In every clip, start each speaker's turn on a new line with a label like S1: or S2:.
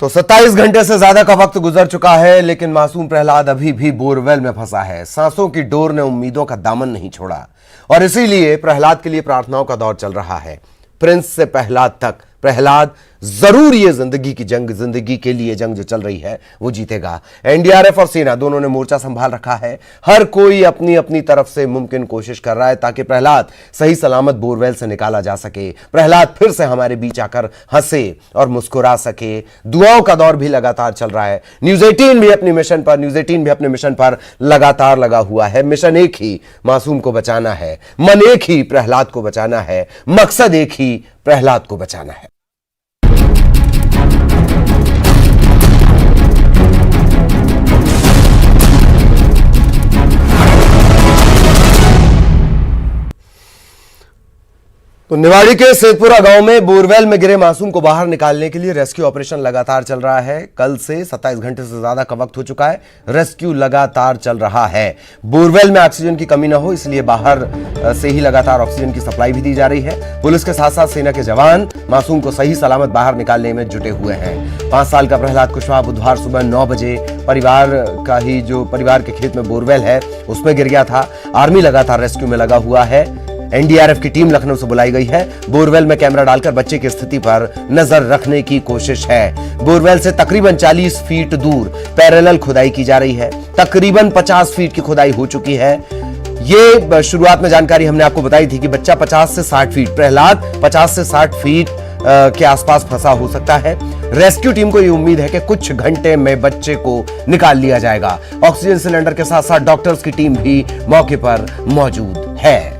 S1: तो 27 घंटे से ज्यादा का वक्त गुजर चुका है, लेकिन मासूम प्रहलाद अभी भी बोरवेल में फंसा है। सांसों की डोर ने उम्मीदों का दामन नहीं छोड़ा और इसीलिए प्रहलाद के लिए प्रार्थनाओं का दौर चल रहा है। प्रिंस से प्रहलाद तक, प्रहलाद जरूर ये जिंदगी के लिए जंग जो चल रही है वो जीतेगा। एनडीआरएफ और सेना दोनों ने मोर्चा संभाल रखा है। हर कोई अपनी अपनी तरफ से मुमकिन कोशिश कर रहा है ताकि प्रहलाद सही सलामत बोरवेल से निकाला जा सके, प्रहलाद फिर से हमारे बीच आकर हंसे और मुस्कुरा सके। दुआओं का दौर भी लगातार चल रहा है। न्यूज 18 भी अपने मिशन पर लगातार लगा हुआ है। मिशन एक ही, मासूम को बचाना है। मन एक ही, प्रहलाद को बचाना है। मकसद एक ही, प्रहलाद को बचाना है। तो निवाड़ी के सेतपुरा गांव में बोरवेल में गिरे मासूम को बाहर निकालने के लिए रेस्क्यू ऑपरेशन लगातार चल रहा है। कल से 27 घंटे से ज्यादा का वक्त हो चुका है। रेस्क्यू लगातार चल रहा है। बोरवेल में ऑक्सीजन की कमी ना हो इसलिए बाहर से ही लगातार ऑक्सीजन की सप्लाई भी दी जा रही है। पुलिस के साथ साथ सेना के जवान मासूम को सही सलामत बाहर निकालने में जुटे हुए हैं। 5 साल का प्रहलाद कुशवाहा बुधवार सुबह 9 बजे परिवार के खेत में बोरवेल है उसमें गिर गया था। आर्मी लगातार रेस्क्यू में लगा हुआ है। एनडीआरएफ की टीम लखनऊ से बुलाई गई है। बोरवेल में कैमरा डालकर बच्चे की स्थिति पर नजर रखने की कोशिश है। बोरवेल से तकरीबन 40 फीट दूर पैरेलल खुदाई की जा रही है। तकरीबन 50 फीट की खुदाई हो चुकी है। ये शुरुआत में जानकारी हमने आपको बताई थी कि बच्चा 50 से 60 फीट, प्रहलाद 50 से 60 फीट के आसपास फंसा हो सकता है। रेस्क्यू टीम को यह उम्मीद है कि कुछ घंटे में बच्चे को निकाल लिया जाएगा। ऑक्सीजन सिलेंडर के साथ साथ डॉक्टर्स की टीम भी मौके पर मौजूद है।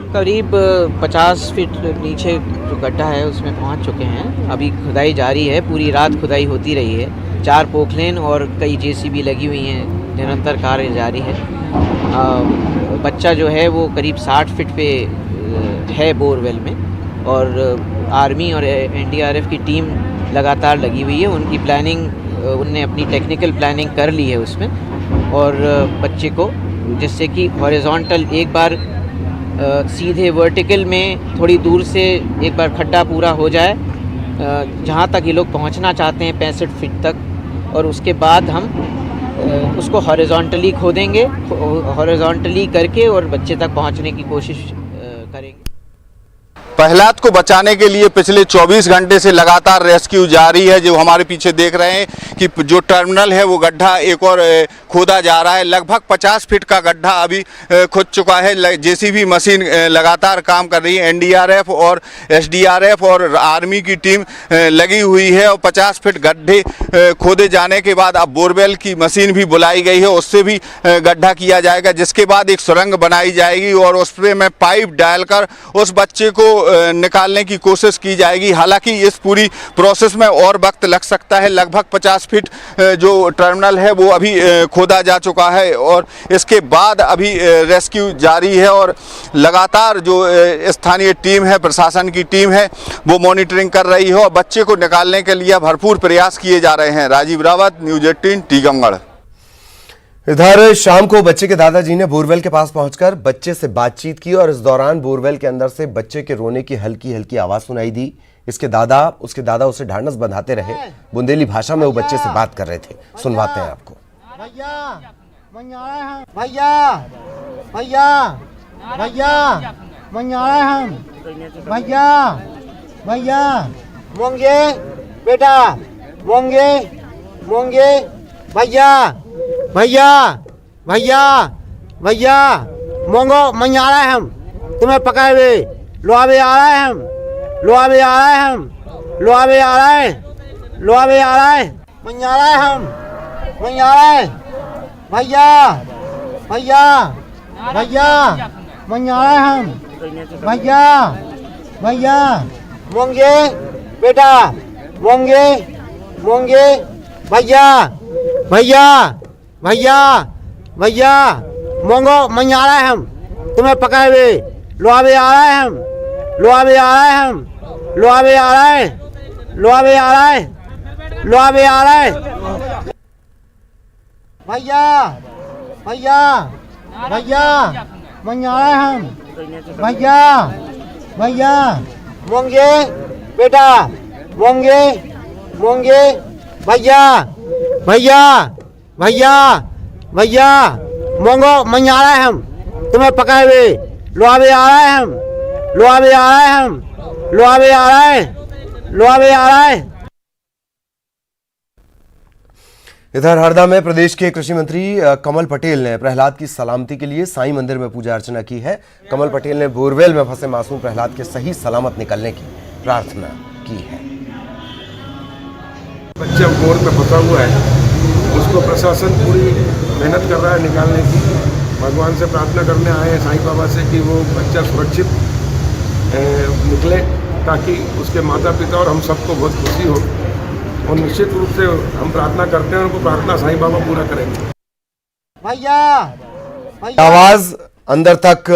S2: करीब 50 फीट नीचे जो गड्ढा है उसमें पहुंच चुके हैं। अभी खुदाई जारी है, पूरी रात खुदाई होती रही है। 4 पोखलेन और कई जेसीबी लगी हुई हैं, निरंतर कार्य जारी है। बच्चा जो है वो करीब 60 फीट पे है बोरवेल में और आर्मी और एनडीआरएफ की टीम लगातार लगी हुई है। उनकी प्लानिंग, उनने अपनी टेक्निकल प्लानिंग कर ली है उसमें, और बच्चे को जिससे कि हॉरिजॉन्टल एक बार सीधे वर्टिकल में थोड़ी दूर से एक बार खड्डा पूरा हो जाए जहाँ तक ये लोग पहुँचना चाहते हैं 65 फीट तक, और उसके बाद हम उसको हॉरिजॉन्टली खोदेंगे, हॉरिजॉन्टली करके और बच्चे तक पहुँचने की कोशिश करेंगे।
S3: प्रहलाद को बचाने के लिए पिछले 24 घंटे से लगातार रेस्क्यू जारी है। जो हमारे पीछे देख रहे हैं कि जो टर्मिनल है वो गड्ढा एक और खोदा जा रहा है। लगभग 50 फीट का गड्ढा अभी खुद चुका है। जेसीबी मशीन लगातार काम कर रही है। एनडीआरएफ और एसडीआरएफ और आर्मी की टीम लगी हुई है और 50 फीट गड्ढे खोदे जाने के बाद अब बोरवेल की मशीन भी बुलाई गई है। उससे भी गड्ढा किया जाएगा, जिसके बाद एक सुरंग बनाई जाएगी और उस पर में पाइप डालकर उस बच्चे को निकालने की कोशिश की जाएगी। हालांकि इस पूरी प्रोसेस में और वक्त लग सकता है। लगभग 50 फीट जो टर्मिनल है वो अभी खोदा जा चुका है और इसके बाद अभी रेस्क्यू जारी है और लगातार जो स्थानीय टीम है, प्रशासन की टीम है, वो मॉनिटरिंग कर रही है और बच्चे को निकालने के लिए भरपूर प्रयास किए जा रहे हैं। राजीव रावत, न्यूज 18, टीकमगढ़।
S1: इधर शाम को बच्चे के दादाजी ने बोरवेल के पास पहुंचकर बच्चे से बातचीत की और इस दौरान बोरवेल के अंदर से बच्चे के रोने की हल्की हल्की आवाज सुनाई दी। उसके दादा उसे ढांढस बंधाते रहे। बुंदेली भाषा में वो बच्चे से बात कर रहे थे। सुनवाते हैं आपको।
S4: भैया भैया भैया भैया भैया भैया मोंगे बेटा मोंगे मोंगे भैया भैया भैया भैया मोंगो मंगारा है हम तुम्हें पकड़े हुए लोहावे आ रहा है हम लोहावे आ रहा है हम लोहावे आ रहा है लोहावे आ रहा है मंगारा है हम मंगारा है भैया भैया भैया मंगारा है हम भैया भैया मोंगे बेटा मोंगे मोंगे भैया भैया भैया भैया मोंगो मंगारा है हम तुम्हें पकड़े हुए लोहावे आ रहा है हम लोहावे आ रहा है हम लोहावे आ रहा है लोहावे आ रहा है लोहावे आ रहा है भैया भैया भैया वहीं आ रहे हैं हम भैया भैया मोंगे बेटा मोंगे मोंगे भैया भैया भैया भैया मोंगो वहीं आ रहे हैं हम तुम्हें पकड़े हुए लोहावे आ रहे हैं हम लोहावे आ रहे हैं हम लोहावे आ रहे हैं लोहावे आ रहे हैं।
S1: इधर हरदा में प्रदेश के कृषि मंत्री कमल पटेल ने प्रहलाद की सलामती के लिए साईं मंदिर में पूजा अर्चना की है। कमल पटेल ने बोरवेल में फंसे मासूम प्रहलाद के सही सलामत निकलने की प्रार्थना की है।
S5: बच्चा बोर में फंसा हुआ है, उसको प्रशासन पूरी मेहनत कर रहा है निकालने की। भगवान से प्रार्थना करने आए हैं साईं बाबा से कि वो बच्चा सुरक्षित निकले, ताकि उसके माता पिता और हम सबको बहुत खुशी हो। और निश्चित रूप से हम प्रार्थना करते हैं, उनको प्रार्थना साईं बाबा पूरा करेंगे।
S4: भैया
S1: आवाज अंदर तक,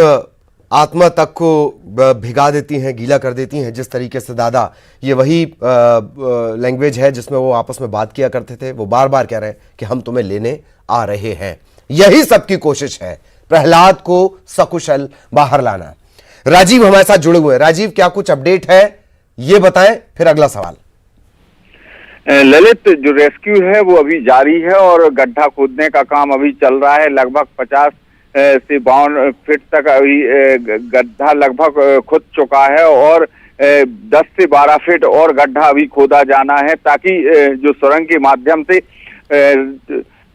S1: आत्मा तक को भिगा देती हैं, गीला कर देती हैं। जिस तरीके से दादा, ये वही लैंग्वेज है जिसमें वो आपस में बात किया करते थे। वो बार बार कह रहे हैं कि हम तुम्हें लेने आ रहे हैं। यही सबकी कोशिश है, प्रहलाद को सकुशल बाहर लाना। राजीव हमारे साथ जुड़े हुए हैं। राजीव, क्या कुछ अपडेट है ये बताएं, फिर अगला सवाल।
S3: ललित, जो रेस्क्यू है वो अभी जारी है और गड्ढा खोदने का काम अभी चल रहा है। लगभग 50 से 52 फीट तक अभी गड्ढा लगभग खुद चुका है और 10 से 12 फीट और गड्ढा अभी खोदा जाना है, ताकि जो सुरंग के माध्यम से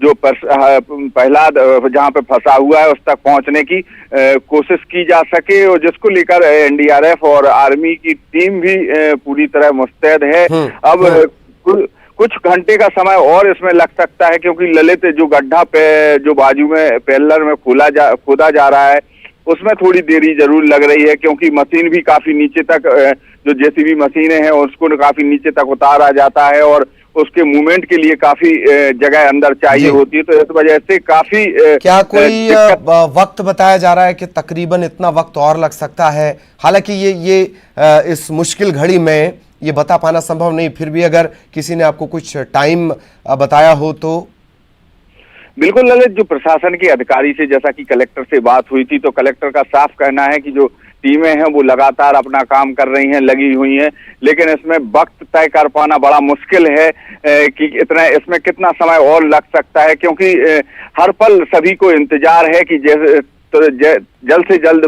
S3: जो प्रहलाद जहाँ पे फंसा हुआ है उस तक पहुंचने की कोशिश की जा सके, और जिसको लेकर एनडीआरएफ और आर्मी की टीम भी पूरी तरह मुस्तैद है। अब कुछ घंटे का समय और इसमें लग सकता है, क्योंकि ललित जो गड्ढा पे जो बाजू में पिलर में खोदा जा रहा है उसमें थोड़ी देरी जरूर लग रही है, क्योंकि मशीन भी काफी नीचे तक, जो जेसीबी मशीनें हैं उसको काफी नीचे तक उतारा जाता है और उसके मूवमेंट के लिए काफी जगह अंदर चाहिए होती है। तो इस वजह से काफी
S1: क्या कोई वक्त बताया जा रहा है कि तकरीबन इतना वक्त और लग सकता है? हालांकि ये इस मुश्किल घड़ी में ये बता पाना संभव नहीं, फिर भी अगर किसी ने आपको कुछ टाइम बताया हो तो।
S3: बिल्कुल ललित, जो प्रशासन के अधिकारी से, जैसा कि कलेक्टर से बात हुई थी, तो कलेक्टर का साफ कहना है कि जो टीमें हैं वो लगातार अपना काम कर रही हैं, लगी हुई हैं, लेकिन इसमें वक्त तय कर पाना बड़ा मुश्किल है कि इसमें कितना समय और लग सकता है, क्योंकि हर पल सभी को इंतजार है कि जैसे तो जल्द से जल्द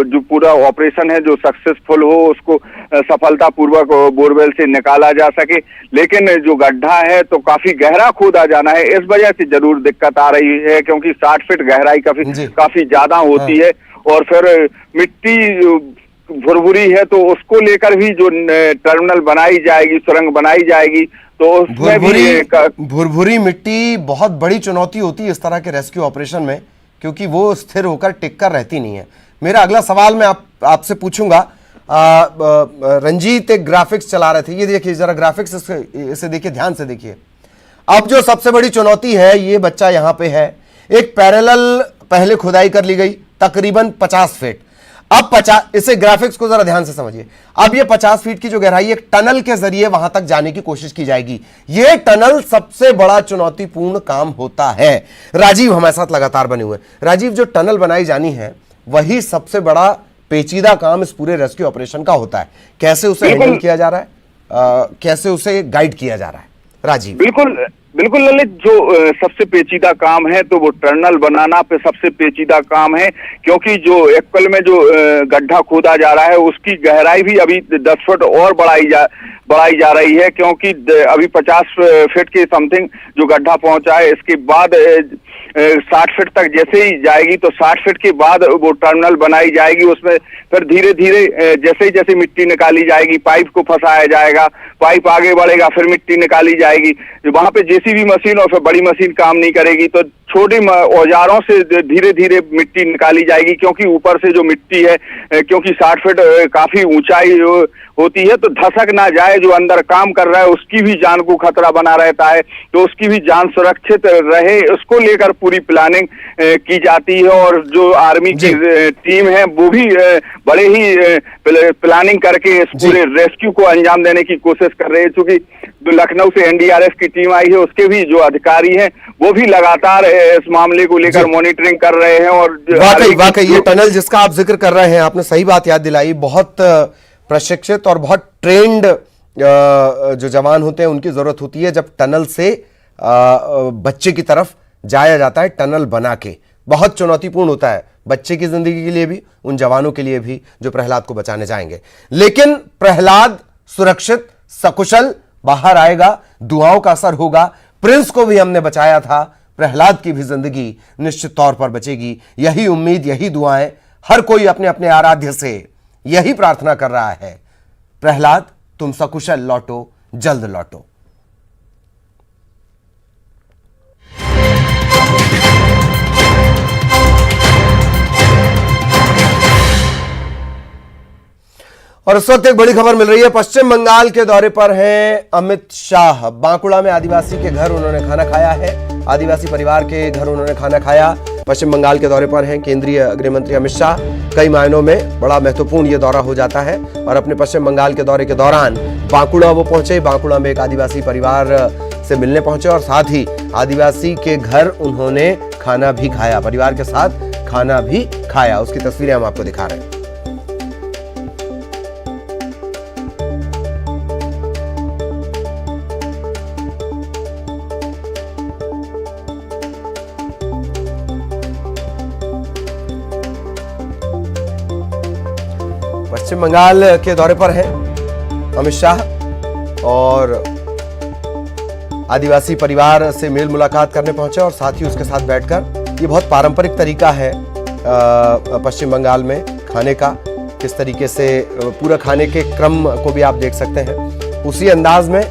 S3: जो पूरा ऑपरेशन है जो सक्सेसफुल हो, उसको सफलतापूर्वक बोरवेल से निकाला जा सके। लेकिन जो गड्ढा है तो काफी गहरा खोदा जाना है, इस वजह से जरूर दिक्कत आ रही है, क्योंकि 60 फीट गहराई काफी ज्यादा होती है और फिर मिट्टी भुरभुरी है, तो उसको लेकर भी जो टर्मिनल बनाई जाएगी, सुरंग बनाई जाएगी, तो उसमें भी
S1: भुरभुरी मिट्टी बहुत बड़ी चुनौती होती है इस तरह के रेस्क्यू ऑपरेशन में, क्योंकि वो स्थिर होकर टिक कर रहती नहीं है। मेरा अगला सवाल मैं आपसे पूछूंगा। रंजीत एक ग्राफिक्स चला रहे थे, ये देखिए जरा ग्राफिक्स, इसे देखिए, ध्यान से देखिए। अब जो सबसे बड़ी चुनौती है, ये बच्चा यहां पे है, एक पैरेलल पहले खुदाई कर ली गई तकरीबन 50 फीट। अब 50, इसे ग्राफिक्स को जरा ध्यान से समझिए। अब ये 50 फीट की जो गहराई, एक टनल के जरिए वहां तक जाने की कोशिश की जाएगी। ये टनल सबसे बड़ा चुनौतीपूर्ण काम होता है। राजीव हमारे साथ लगातार बने हुए। राजीव, जो टनल बनाई जानी है वही सबसे बड़ा पेचीदा काम इस पूरे रेस्क्यू ऑपरेशन का होता है। कैसे उसे हैंडल किया जा रहा है, कैसे उसे गाइड किया जा रहा है? राजीव।
S3: बिल्कुल ललित, जो सबसे पेचीदा काम है तो वो टनल बनाना पे सबसे पेचीदा काम है, क्योंकि जो एक्चुअल में जो गड्ढा खोदा जा रहा है उसकी गहराई भी अभी 10 फुट और बढ़ाई जा रही है, क्योंकि अभी 50 फीट के समथिंग जो गड्ढा पहुंचा है, इसके बाद 60 फीट तक जैसे ही जाएगी तो 60 फीट के बाद वो टर्मिनल बनाई जाएगी। उसमें फिर धीरे धीरे जैसे मिट्टी निकाली जाएगी, पाइप को फंसाया जाएगा, पाइप आगे बढ़ेगा, फिर मिट्टी निकाली जाएगी। वहां पे जेसीबी मशीन और फिर बड़ी मशीन काम नहीं करेगी, तो छोटे औजारों से धीरे धीरे मिट्टी निकाली जाएगी, क्योंकि ऊपर से जो मिट्टी है, क्योंकि 60 फीट काफी ऊंचाई होती है, तो धसक ना जाए, जो अंदर काम कर रहा है उसकी भी जान को खतरा बना रहता है, तो उसकी भी जान सुरक्षित रहे, उसको लेकर पूरी प्लानिंग की जाती है। और जो आर्मी की टीम है वो भी बड़े ही प्लानिंग करके इस पूरे रेस्क्यू को अंजाम देने की कोशिश कर रहे हैं, क्योंकि जो लखनऊ से एनडीआरएफ की टीम आई है उसके भी जो अधिकारी हैं वो भी लगातार इस मामले को लेकर मॉनिटरिंग कर रहे हैं। और
S1: वाकई ये टनल जिसका आप जिक्र कर रहे हैं, आपने सही बात याद दिलाई। बहुत प्रशिक्षित और बहुत ट्रेंड जो जवान होते हैं उनकी जरूरत होती है जब टनल से बच्चे की तरफ जाया जाता है, टनल बना के। बहुत चुनौतीपूर्ण होता है बच्चे की जिंदगी के लिए भी, उन जवानों के लिए भी जो प्रहलाद को बचाने जाएंगे। लेकिन प्रहलाद सुरक्षित सकुशल बाहर आएगा, दुआओं का असर होगा। प्रिंस को भी हमने बचाया था, प्रहलाद की भी जिंदगी निश्चित तौर पर बचेगी। यही उम्मीद, यही दुआएं हर कोई अपने अपने आराध्य से यही प्रार्थना कर रहा है। प्रहलाद तुम सकुशल लौटो, जल्द लौटो। और इस वक्त एक बड़ी खबर मिल रही है। पश्चिम बंगाल के दौरे पर हैं अमित शाह। बांकुड़ा में आदिवासी के घर उन्होंने खाना खाया है, आदिवासी परिवार के घर उन्होंने खाना खाया। पश्चिम बंगाल के दौरे पर हैं केंद्रीय गृह मंत्री अमित शाह। कई मायनों में बड़ा महत्वपूर्ण ये दौरा हो जाता है। और अपने पश्चिम बंगाल के दौरे के दौरान बांकुड़ा वो पहुंचे। बांकुड़ा में एक आदिवासी परिवार से मिलने पहुंचे और साथ ही आदिवासी के घर उन्होंने खाना भी खाया, परिवार के साथ खाना भी खाया। उसकी तस्वीरें हम आपको दिखा रहे हैं। पश्चिम बंगाल के दौरे पर हैं अमित शाह और आदिवासी परिवार से मेल मुलाकात करने पहुंचे और साथ ही उसके साथ बैठकर, ये बहुत पारंपरिक तरीका है पश्चिम बंगाल में खाने का। किस तरीके से पूरा खाने के क्रम को भी आप देख सकते हैं, उसी अंदाज में,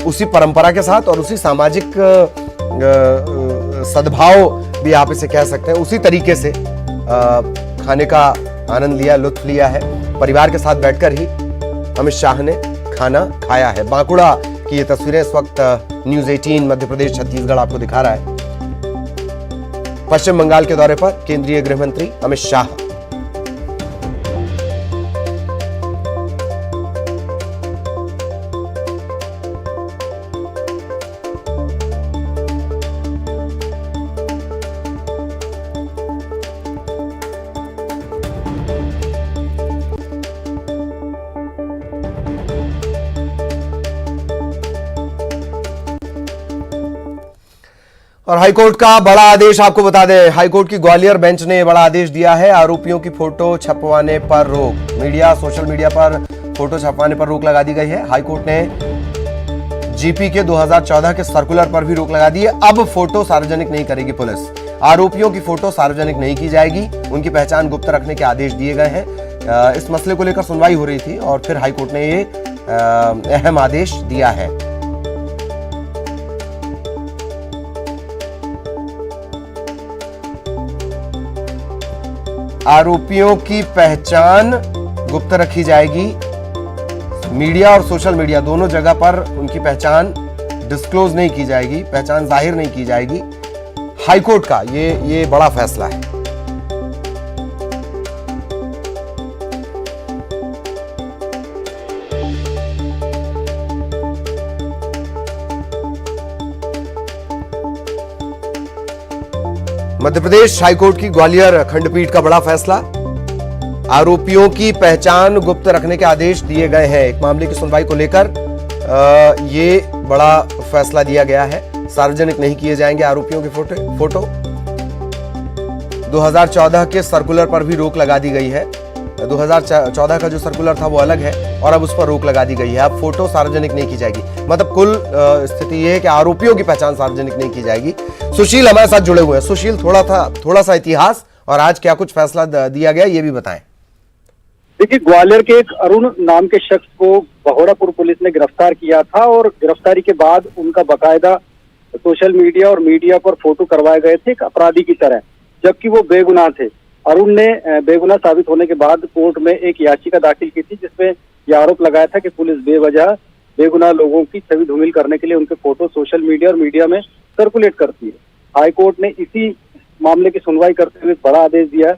S1: उसी परंपरा के साथ और उसी सामाजिक सद्भाव भी आप इसे कह सकते हैं, उसी तरीके से खाने का आनंद लिया, लुत्फ लिया है। परिवार के साथ बैठकर ही अमित शाह ने खाना खाया है। बांकुड़ा की ये तस्वीरें इस वक्त न्यूज़ 18 मध्य प्रदेश छत्तीसगढ़ आपको दिखा रहा है। पश्चिम बंगाल के दौरे पर केंद्रीय गृह मंत्री अमित शाह। और हाईकोर्ट का बड़ा आदेश आपको बता दें, हाईकोर्ट की ग्वालियर बेंच ने बड़ा आदेश दिया है। आरोपियों की फोटो छपवाने पर रोक, मीडिया, सोशल मीडिया पर फोटो छपवाने पर रोक लगा दी गई है। हाईकोर्ट ने जीपी के 2014 के सर्कुलर पर भी रोक लगा दी है। अब फोटो सार्वजनिक नहीं करेगी पुलिस। आरोपियों की फोटो सार्वजनिक नहीं की जाएगी, उनकी पहचान गुप्त रखने के आदेश दिए गए हैं। इस मसले को लेकर सुनवाई हो रही थी और फिर हाईकोर्ट ने ये अहम आदेश दिया है। आरोपियों की पहचान गुप्त रखी जाएगी। मीडिया और सोशल मीडिया दोनों जगह पर उनकी पहचान डिस्क्लोज नहीं की जाएगी, पहचान जाहिर नहीं की जाएगी। हाईकोर्ट का ये बड़ा फैसला है। मध्य प्रदेश हाईकोर्ट की ग्वालियर खंडपीठ का बड़ा फैसला, आरोपियों की पहचान गुप्त रखने के आदेश दिए गए हैं। एक मामले की सुनवाई को लेकर ये बड़ा फैसला दिया गया है। सार्वजनिक नहीं किए जाएंगे आरोपियों के फोटो। 2014 के सर्कुलर पर भी रोक लगा दी गई है। 2014 का जो सर्कुलर था वो अलग है और अब उस पर रोक लगा दी गई है। अब फोटो सार्वजनिक नहीं की जाएगी। मतलब कुल स्थिति ये है कि आरोपियों की पहचान सार्वजनिक नहीं की जाएगी। सुशील हमारे साथ जुड़े हुए हैं। सुशील, थोड़ा सा इतिहास और आज क्या कुछ फैसला दिया गया ये भी बताएं।
S6: देखिए, ग्वालियर के एक अरुण नाम के शख्स को बहोड़ापुर पुलिस ने गिरफ्तार किया था और गिरफ्तारी के बाद उनका बाकायदा सोशल मीडिया और मीडिया पर फोटो करवाए गए थे एक अपराधी की तरह, जबकि वो बेगुनाह थे। अरुण ने बेगुनाह साबित होने के बाद कोर्ट में एक याचिका दाखिल की थी जिसमें यह आरोप लगाया था कि पुलिस बेवजह बेगुनाह लोगों की छवि धूमिल करने के लिए उनके फोटो सोशल मीडिया और मीडिया में सर्कुलेट करती है। हाईकोर्ट ने इसी मामले की सुनवाई करते हुए बड़ा आदेश दिया है,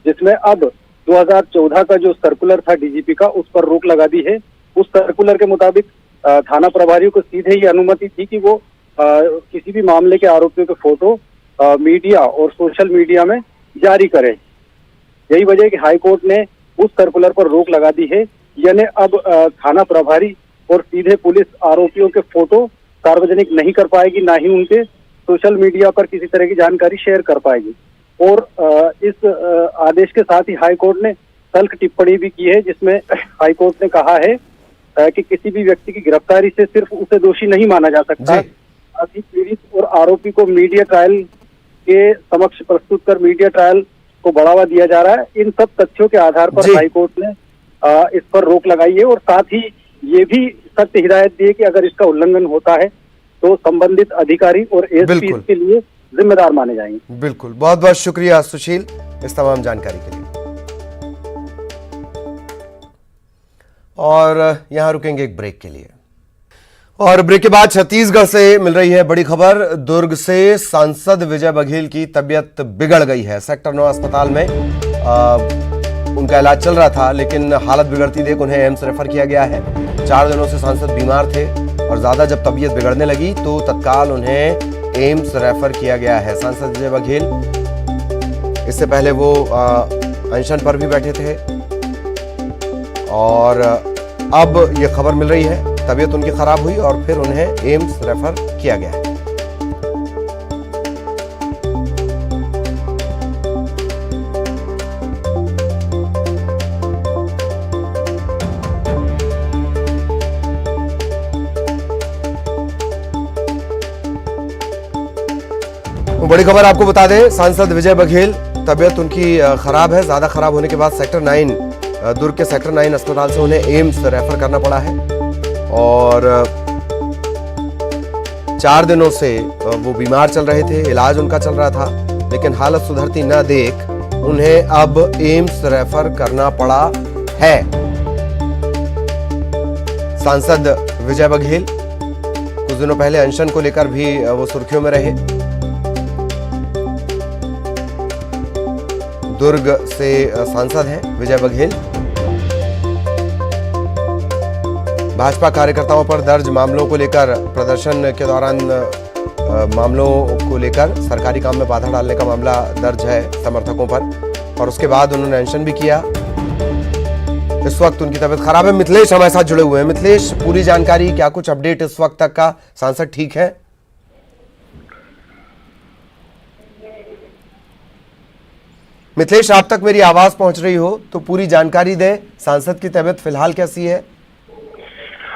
S6: जिसमें अब 2014 का जो सर्कुलर था डीजीपी का, उस पर रोक लगा दी है। उस सर्कुलर के मुताबिक थाना प्रभारियों को सीधे ही अनुमति थी कि वो किसी भी मामले के आरोपियों के फोटो मीडिया और सोशल मीडिया में जारी करें। यही वजह है कि हाई कोर्ट ने उस सर्कुलर पर रोक लगा दी है, यानी अब थाना प्रभारी और सीधे पुलिस आरोपियों के फोटो सार्वजनिक नहीं कर पाएगी, ना ही उनके सोशल मीडिया पर किसी तरह की जानकारी शेयर कर पाएगी। और इस आदेश के साथ ही हाई कोर्ट ने तल्ख टिप्पणी भी की है, जिसमें हाई कोर्ट ने कहा है कि किसी भी व्यक्ति की गिरफ्तारी से सिर्फ उसे दोषी नहीं माना जा सकता, साथ ही पीड़ित और आरोपी को मीडिया ट्रायल के समक्ष प्रस्तुत कर मीडिया ट्रायल को बढ़ावा दिया जा रहा है। इन सब तथ्यों के आधार पर हाई कोर्ट ने इस पर रोक लगाई है और साथ ही ये भी सख्त हिदायत दी है कि अगर इसका उल्लंघन होता है तो संबंधित अधिकारी और एसपी इसके लिए जिम्मेदार माने जाएंगे।
S1: बिल्कुल, बहुत बहुत शुक्रिया सुशील इस तमाम जानकारी के लिए। और यहां रुकेंगे एक ब्रेक के लिए, और ब्रेक के बाद छत्तीसगढ़ से मिल रही है बड़ी खबर। दुर्ग से सांसद विजय बघेल की तबीयत बिगड़ गई है। सेक्टर 9 अस्पताल में उनका इलाज चल रहा था, लेकिन हालत बिगड़ती देख उन्हें एम्स रेफर किया गया है। 4 दिनों से सांसद बीमार थे और ज्यादा जब तबीयत बिगड़ने लगी तो तत्काल उन्हें एम्स रेफर किया गया है। सांसद विजय बघेल इससे पहले वो अनशन पर भी बैठे थे और अब ये खबर मिल रही है तबीयत उनकी खराब हुई और फिर उन्हें एम्स रेफर किया गया है। बड़ी खबर आपको बता दें, सांसद विजय बघेल तबीयत उनकी खराब है। ज्यादा खराब होने के बाद सेक्टर 9 दुर्ग के सेक्टर 9 अस्पताल से उन्हें एम्स रेफर करना पड़ा है और 4 दिनों से वो बीमार चल रहे थे, इलाज उनका चल रहा था, लेकिन हालत सुधरती न देख उन्हें अब एम्स रेफर करना पड़ा है। सांसद विजय बघेल कुछ दिनों पहले अनशन को लेकर भी वो सुर्खियों में रहे। दुर्ग से सांसद हैं विजय बघेल। भाजपा कार्यकर्ताओं पर दर्ज मामलों को लेकर, प्रदर्शन के दौरान मामलों को लेकर सरकारी काम में बाधा डालने का मामला दर्ज है समर्थकों पर, और उसके बाद उन्होंने अनशन भी किया। इस वक्त उनकी तबीयत खराब है। मिथिलेश हमारे साथ जुड़े हुए हैं। मिथिलेश, पूरी जानकारी, क्या कुछ अपडेट इस वक्त तक का? सांसद ठीक है? मिथिलेश, आप तक मेरी आवाज पहुंच रही हो तो पूरी जानकारी दें, सांसद की तबीयत फिलहाल कैसी है?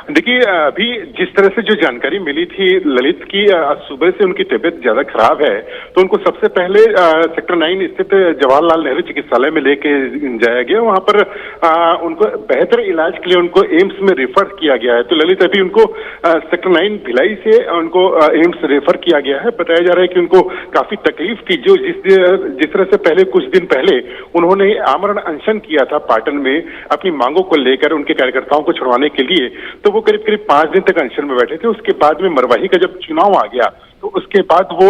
S7: देखिए, अभी जिस तरह से जो जानकारी मिली थी ललित की, सुबह से उनकी तबीयत ज्यादा खराब है, तो उनको सबसे पहले सेक्टर 9 स्थित जवाहरलाल नेहरू चिकित्सालय में लेके जाया गया। वहां पर उनको बेहतर इलाज के लिए उनको एम्स में रेफर किया गया है। तो ललित, अभी उनको सेक्टर 9 भिलाई से उनको एम्स रेफर किया गया है। बताया जा रहा है कि उनको काफी तकलीफ थी, जो जिस तरह से पहले कुछ दिन पहले उन्होंने आमरण अनशन किया था पाटन में अपनी मांगों को लेकर, उनके कार्यकर्ताओं को छुड़वाने के लिए, तो वो करीब 5 दिन तक अनशन में बैठे थे। उसके बाद में मरवाही का जब चुनाव आ गया तो उसके बाद वो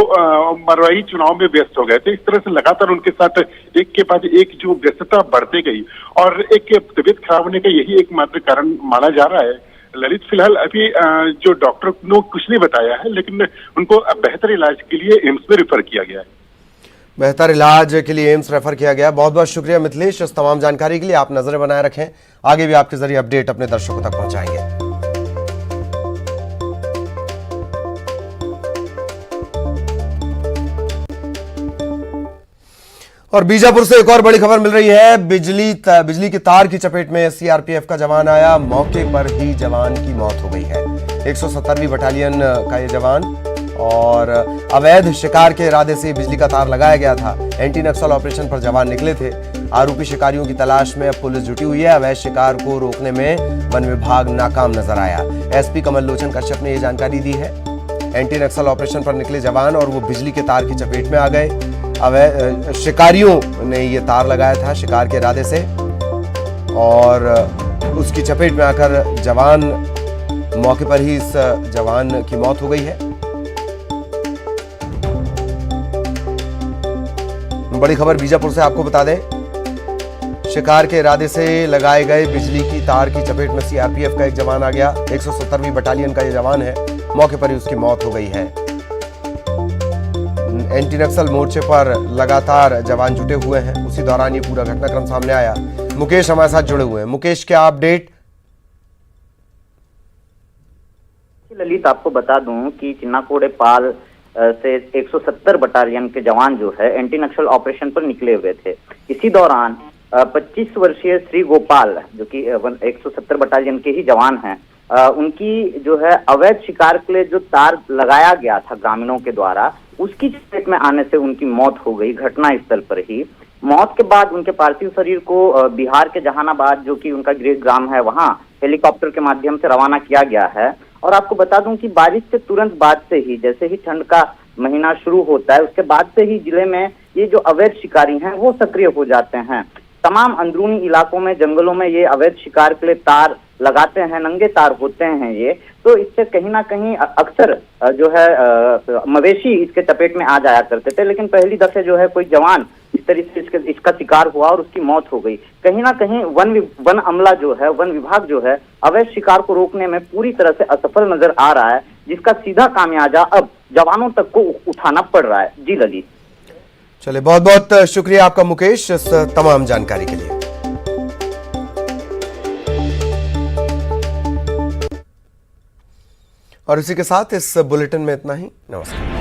S7: मरवाही चुनाव में व्यस्त हो गए थे। इस तरह से लगातार उनके साथ एक के बाद एक जो व्यस्तता बढ़ती गई और एक तबीयत खराब होने का यही एकमात्र कारण माना जा रहा है। ललित, फिलहाल अभी जो डॉक्टर ने कुछ नहीं बताया है, लेकिन उनको बेहतर इलाज के लिए एम्स में रेफर किया गया है।
S1: बेहतर इलाज के लिए एम्स रेफर किया गया। बहुत बहुत शुक्रिया मिथिलेश इस तमाम जानकारी के लिए। आप नजरें बनाए रखें, आगे भी आपके जरिए अपडेट अपने दर्शकों तक पहुंचाएंगे। और बीजापुर से एक और बड़ी खबर मिल रही है। बिजली की तार की चपेट में सीआरपीएफ का जवान आया, मौके पर ही जवान की मौत हो गई है। 170वीं बटालियन का ये जवान, और अवैध शिकार के इरादे से बिजली का तार लगाया गया था। एंटी नक्सल ऑपरेशन पर जवान निकले थे। आरोपी शिकारियों की तलाश में अब पुलिस जुटी हुई है। अवैध शिकार को रोकने में वन विभाग नाकाम नजर आया। एसपी कमल लोचन कश्यप ने यह जानकारी दी है। एंटी नक्सल ऑपरेशन पर निकले जवान और वो बिजली के तार की चपेट में आ गए। अवैध शिकारियों ने ये तार लगाया था शिकार के इरादे से, और उसकी चपेट में आकर जवान, मौके पर ही इस जवान की मौत हो गई है। बड़ी खबर बीजापुर से आपको बता दें, शिकार के इरादे से लगाए गए बिजली की तार की चपेट में सीआरपीएफ का एक जवान आ गया। 170वीं बटालियन का ये जवान है, मौके पर ही उसकी मौत हो गई है। एंटी नक्सल मोर्चे पर लगातार जवान जुटे हुए हैं, उसी दौरान ये पूरा घटनाक्रम सामने आया। मुकेश हमारे साथ जुड़े हुए हैं। मुकेश, क्या अपडेट?
S8: ललित, आपको बता दूं कि चिन्नाकोड़े पाल से 170 बटालियन के जवान जो है एंटी नक्सल ऑपरेशन पर निकले हुए थे। इसी दौरान 25 वर्षीय श्री गोपाल, जो कि 170 बटालियन के ही जवान हैं, उनकी जो है अवैध शिकार के लिए जो तार लगाया गया था ग्रामीणों के द्वारा, उसकी चपेट में आने से उनकी मौत हो गई घटना स्थल पर ही। मौत के बाद उनके पार्थिव शरीर को बिहार के जहानाबाद, जो कि उनका गृह ग्राम है, वहां हेलीकॉप्टर के माध्यम से रवाना किया गया है। और आपको बता दूं कि बारिश के तुरंत बाद से ही, जैसे ही ठंड का महीना शुरू होता है, उसके बाद से ही जिले में ये जो अवैध शिकारी हैं वो सक्रिय हो जाते हैं। तमाम अंदरूनी इलाकों में, जंगलों में ये अवैध शिकार के लिए तार लगाते हैं, नंगे तार होते हैं ये। तो इससे कहीं ना कहीं अक्सर जो है मवेशी इसके चपेट में आ जाया करते थे, लेकिन पहली दफे जो है कोई जवान इस तरीके से इसका शिकार हुआ और उसकी मौत हो गई। कहीं ना कहीं वन अमला जो है, वन विभाग जो है, अवैध शिकार को रोकने में पूरी तरह से असफल नजर आ रहा है, जिसका सीधा खामियाजा अब जवानों तक को उठाना पड़ रहा है। जी ललित।
S1: चलिए, बहुत बहुत शुक्रिया आपका मुकेश, इस तमाम जानकारी के लिए। और इसी के साथ इस बुलेटिन में इतना ही। नमस्कार।